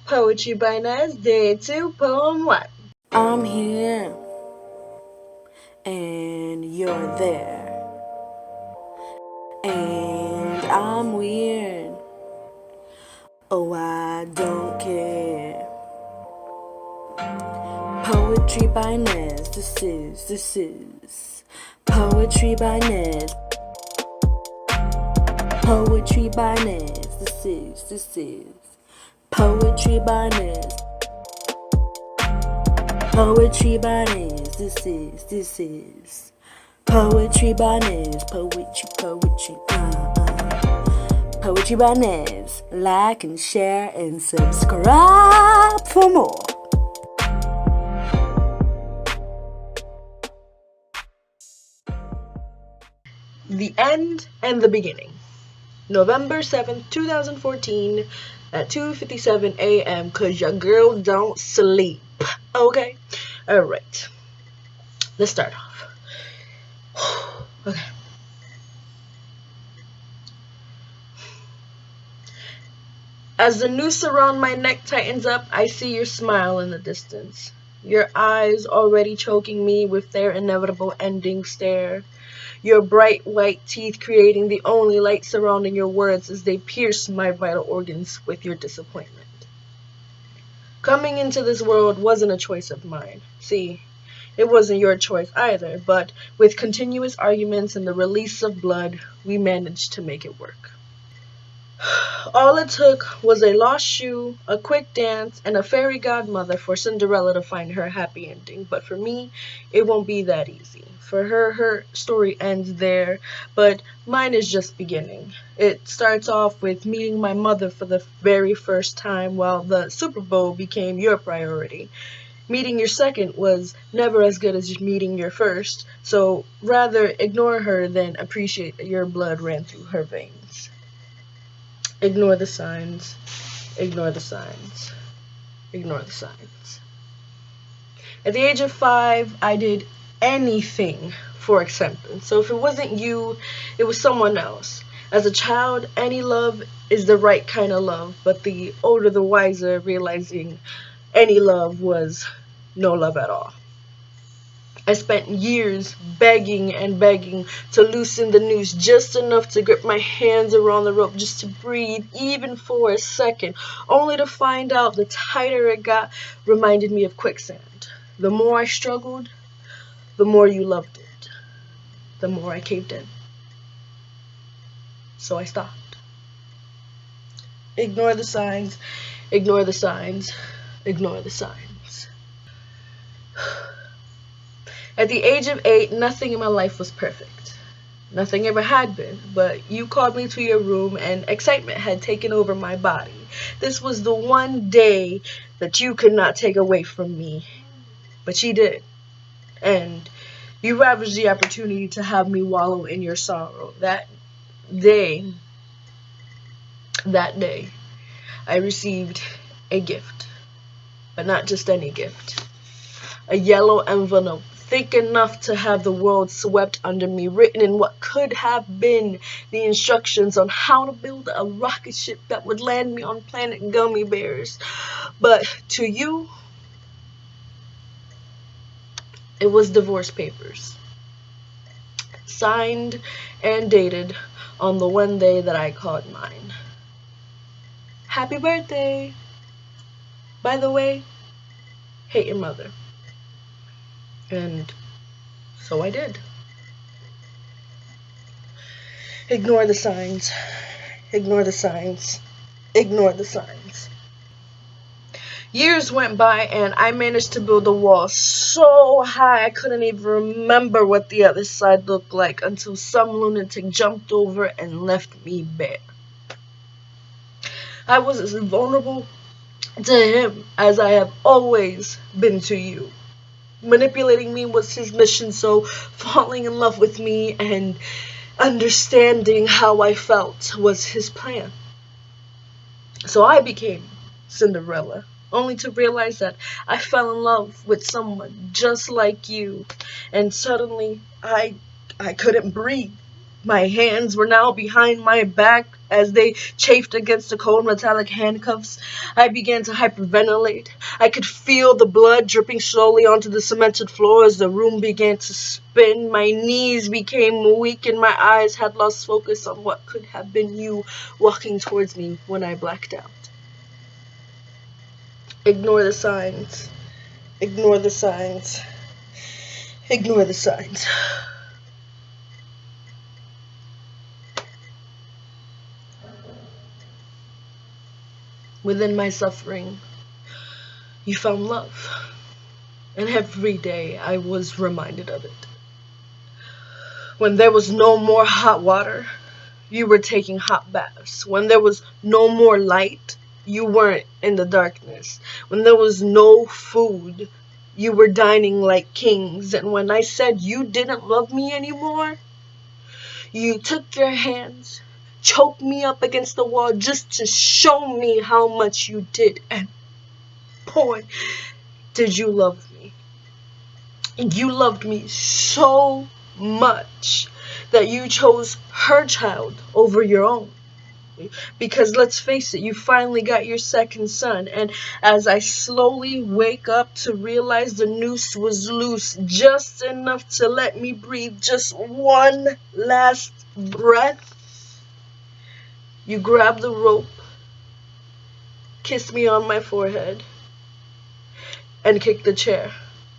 Poetry by Nez, Day 2, Poem 1. I'm here, and you're there, and I'm weird. Oh, I don't care. Poetry by Nez, this is Poetry by Nez. Poetry by Nez, this is Poetry by Nez. Poetry by Nez, this is Poetry by Nez, poetry, Poetry by Nez. Like and share and subscribe for more. The End and the Beginning. November 7th, 2014 at 2:57 a.m. cause your girl don't sleep. Okay? Alright. Let's start off. Okay. As the noose around my neck tightens up, I see your smile in the distance. Your eyes already choking me with their inevitable ending stare. Your bright white teeth creating the only light surrounding your words as they pierce my vital organs with your disappointment. Coming into this world wasn't a choice of mine. See, it wasn't your choice either, but with continuous arguments and the release of blood, we managed to make it work. All it took was a lost shoe, a quick dance, and a fairy godmother for Cinderella to find her happy ending. But for me, it won't be that easy. For her, her story ends there, but mine is just beginning. It starts off with meeting my mother for the very first time while the Super Bowl became your priority. Meeting your second was never as good as meeting your first, so rather ignore her than appreciate that your blood ran through her veins. Ignore the signs. Ignore the signs. Ignore the signs. At the age of 5, I did anything for acceptance. So if it wasn't you, it was someone else. As a child, any love is the right kind of love, but the older the wiser, realizing any love was no love at all. I spent years begging and begging to loosen the noose just enough to grip my hands around the rope just to breathe, even for a second, only to find out the tighter it got reminded me of quicksand. The more I struggled, the more you loved it. The more I caved in. So I stopped. Ignore the signs, ignore the signs, ignore the signs. At the age of 8, nothing in my life was perfect. Nothing ever had been, but you called me to your room and excitement had taken over my body. This was the one day that you could not take away from me, but she did. And you ravaged the opportunity to have me wallow in your sorrow. Day, that day, I received a gift, but not just any gift. A yellow envelope thick enough to have the world swept under me, written in what could have been the instructions on how to build a rocket ship that would land me on planet Gummy Bears. But to you, it was divorce papers, signed and dated on the one day that I called mine. Happy birthday! By the way, hate your mother. And so I did. Ignore the signs. Ignore the signs. Ignore the signs. Years went by and I managed to build a wall so high I couldn't even remember what the other side looked like until some lunatic jumped over and left me bare. I was as vulnerable to him as I have always been to you. Manipulating me was his mission, so falling in love with me and understanding how I felt was his plan. So I became Cinderella, only to realize that I fell in love with someone just like you, and suddenly I couldn't breathe. My hands were now behind my back as they chafed against the cold metallic handcuffs. I began to hyperventilate. I could feel the blood dripping slowly onto the cemented floor as the room began to spin. My knees became weak and my eyes had lost focus on what could have been you walking towards me when I blacked out. Ignore the signs. Ignore the signs. Ignore the signs. Within my suffering, you found love. And every day I was reminded of it. When there was no more hot water, you were taking hot baths. When there was no more light, you weren't in the darkness. When there was no food, you were dining like kings. And when I said you didn't love me anymore, you took your hands, choked me up against the wall just to show me how much you did. And boy, did you love me. You loved me so much that you chose her child over your own. Because let's face it, you finally got your second son. And as I slowly wake up to realize the noose was loose, just enough to let me breathe just one last breath, you grabbed the rope, kissed me on my forehead, and kicked the chair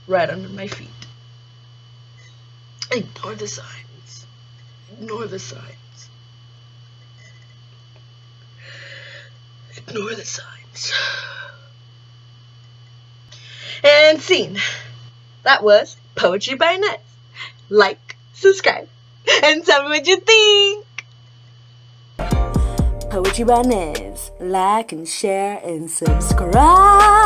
right under my feet. Ignore the signs. Ignore the signs. Ignore the signs. And scene. That was Poetry by Nez. Like, subscribe, and tell me what you think. Poetry by Nez. Like and share and subscribe.